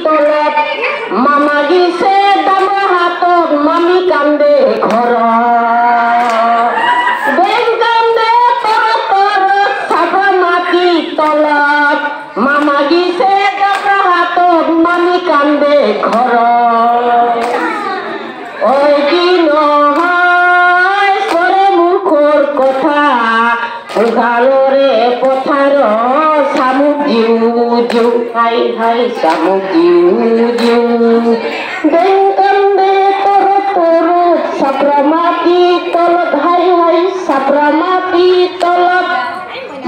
তলত মামা গিছে দামৰ হাতত মামি কান্দে ঘৰত বেং কান্দে তলত চাপৰ মাটি তলত মামা গিছে দামৰ হাতত মামি কান্দে ঘৰত ঐ কি নহয় কৰে মুখৰ কথা উঘালৰে পথাৰ শামুক জিউ জিউ হাই হাই শামুক জিউ জিউ বেং কান্দে তৰত চাপৰা মাটি তলত হাই হাই চাপৰা মাটি তলত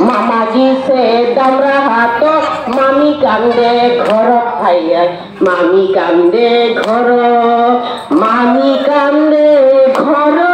মামা গিছে দামৰা হাতত মামি কান্দে ঘৰত হাই হাই মামি কান্দে ঘৰত মামি কান্দে ঘৰত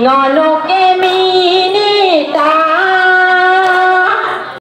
No, no.